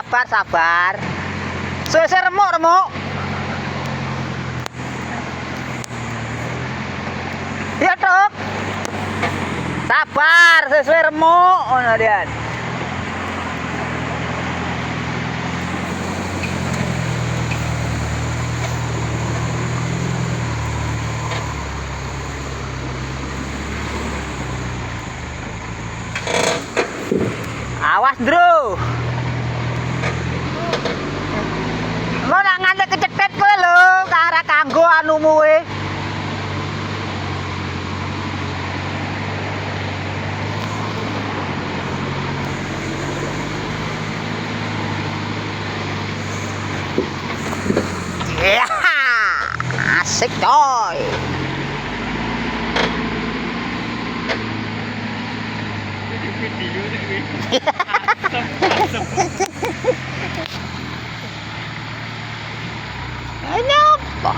sabar sabar. Suwe remuk remuk. Ya Tok. Sabar, sesuai remuk ngono Dian. Awas, Bro. Engko nak nganti kecetet kowe lho, ora kanggo anumu kowe. Ya, asik coy. Ini apa?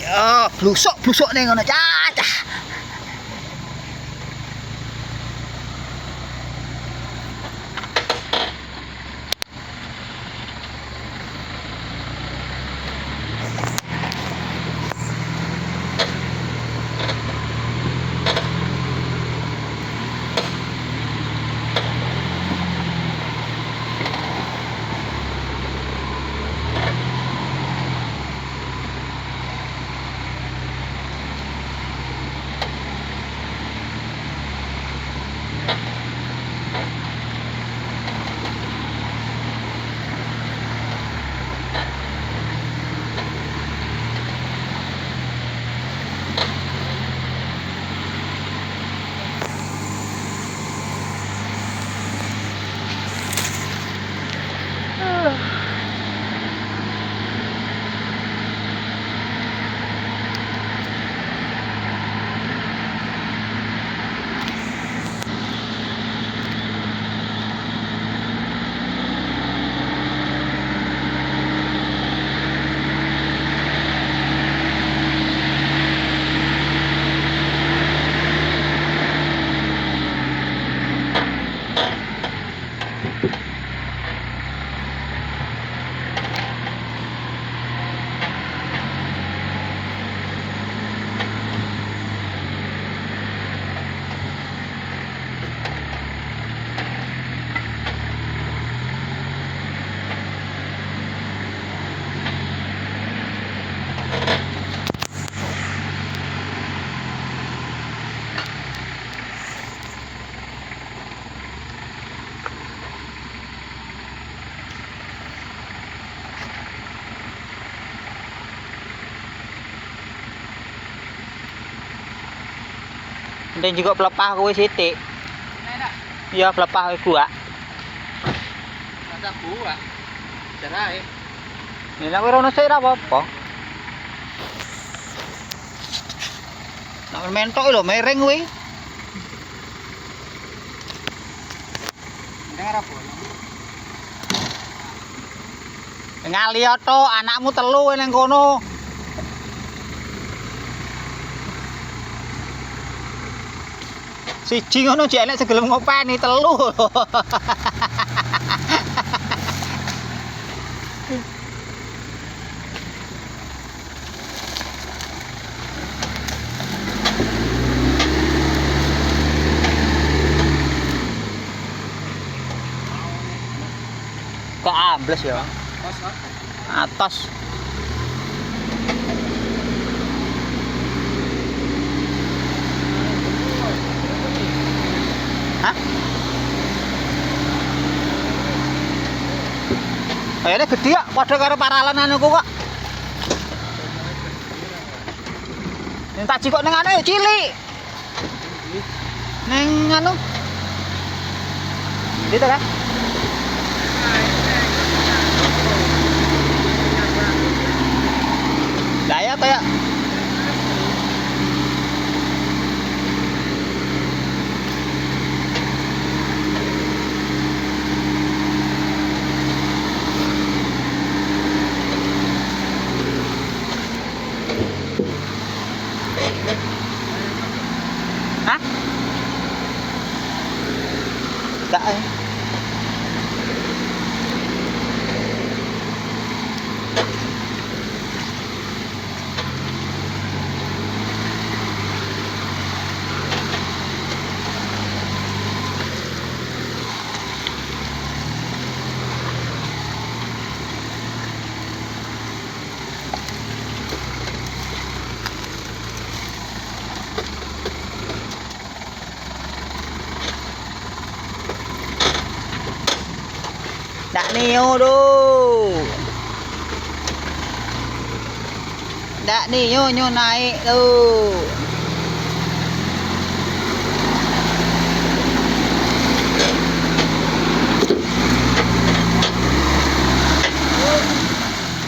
Ya, blusuk ning ngono cacah. Dan juga pelepah kowe sithik. Iya, pelepah kowe gua. Masa buah. Cerai. Ini nek ora ono sik ora apa-apa. Nek mentok lho mereng kuwi. Dengar apa? Ngali to anakmu telu ning kono. Siji ngono jek elek segelem ngopeni telu. Kok ambles ya? Atas. Hah? Kayaknya gede ya, padha karo paralan anuku kok. Ning tak jikok ning anu ya cilik. Ning anu. Gitu kan? Daya kayak hah? Enggak. Dak niyo do. Dak niyo nyo naik do.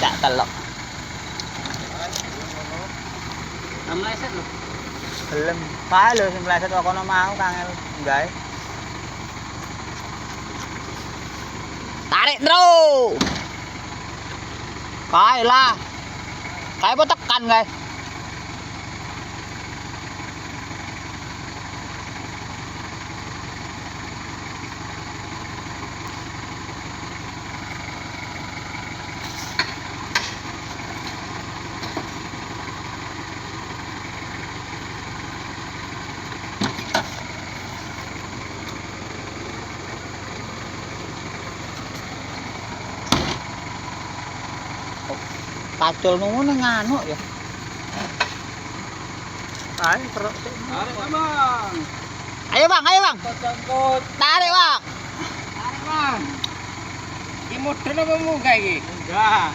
Dak telok. Meleset loh. Belum. Kae lho sing meleset kok kono mau kangel gawe. Tarik bro. Kae lah. Kae apa tekan kae. Pacul ngono nganu ya. Tarik perut. Tarik Bang. Ayo Bang, ayo Bang. Cangkut. Tarik Bang. Tarik Bang. Iki mudun apa munggah iki? Munggah.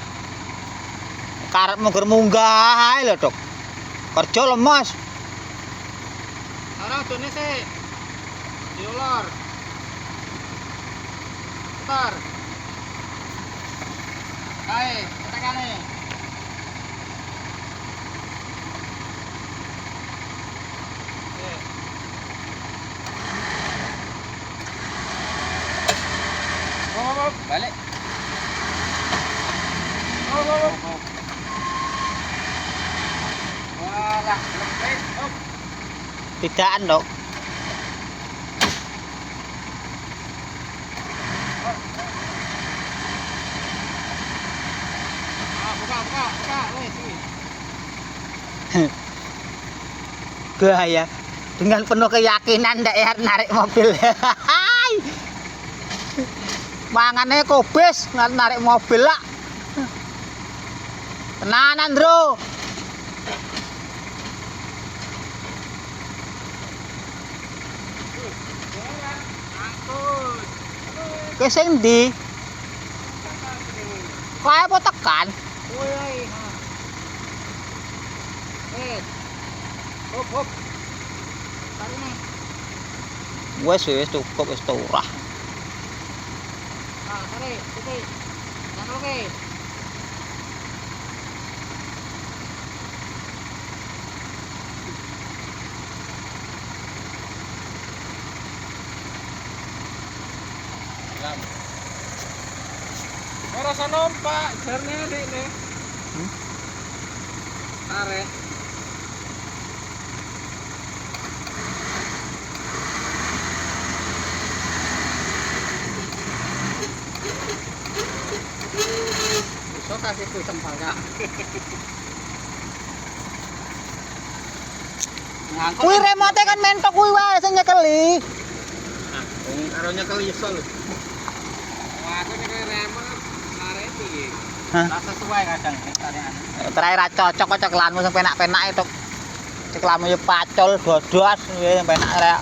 Karepmu ger munggah ae lho, Dok. Kerja lemas. Ora dene sik. Diulur. Putar. Kae, tetekane. Balik. Walah, lepet. Tidakan, Dok. Buka, wes iki. Bahaya. Dengan penuh keyakinan ndak ya narik mobil. Mangane kobes narik mobil lah. Tenanan, Bro. Angkut. Ke sing ndi? Kae apa tekan? Woi. Hop. Wes cukup wis turah. Ah, tarik, titik. Jangan oke. Ora rasa numpak, jarne adik nih. Tarik. Iso kasih ku tembaga. Ngangkut. Kuwi remote kan mentok kuwi wae sing nyekeli. Nah, wong karo nyekel iso lho. Wah, aku nyekel remote tarik iki. Hah? Lah sesuai kadang tarikan. Terakhir ra cocok kok ceklanmu sing penak-penak itu. Ceklanmu yo pacul dodos sing penak rek.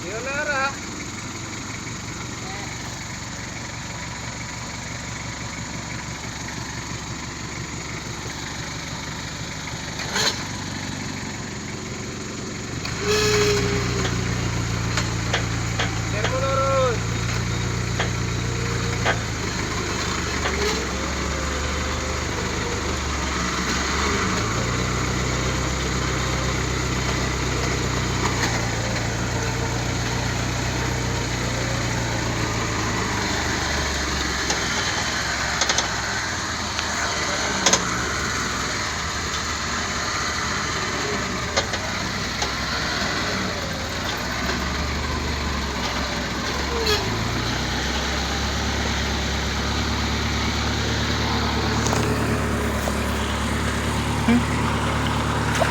Yo lara. Terus lurus.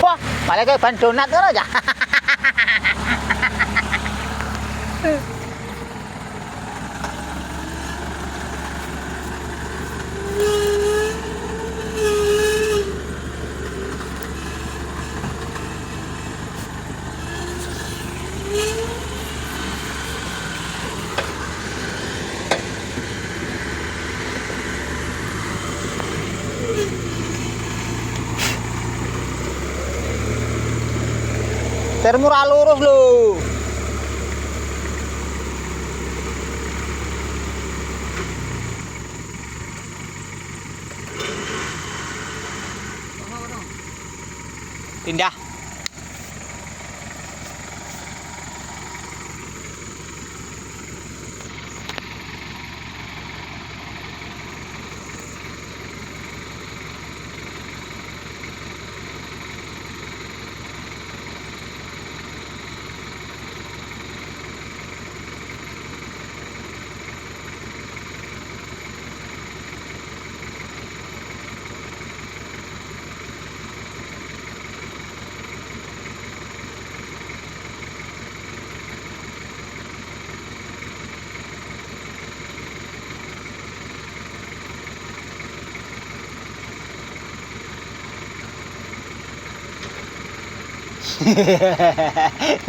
Wah, malah kayak ban donat ngono ya. Termu ra lurus lho. Pindah.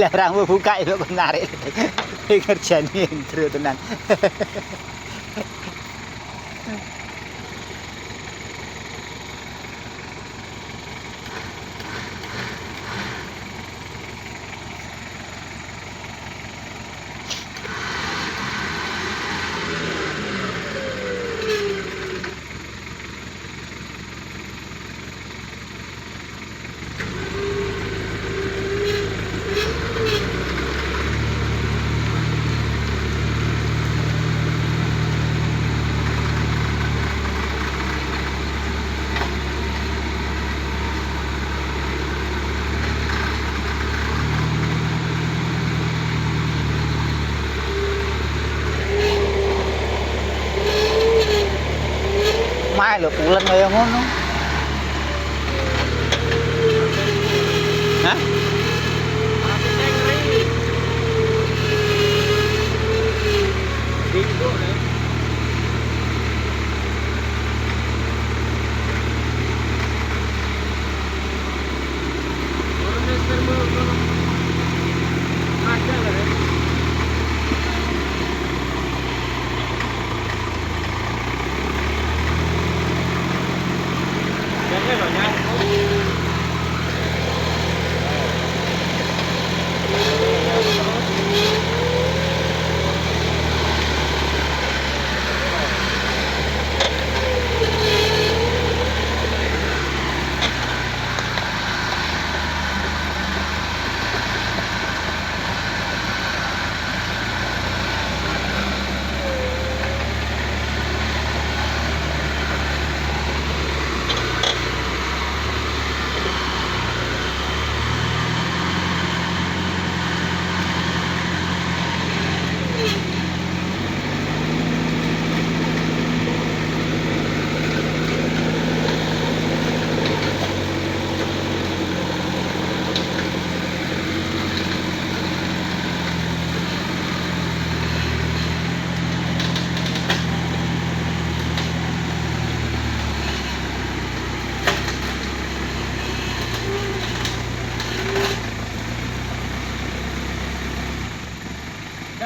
Lah rambut buka itu kok narik. Kerjane intro tenan. Mai lho pulen kaya ngono. Hah? Aku ngeri. Bingung ya. Ada lah ya.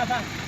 Bang.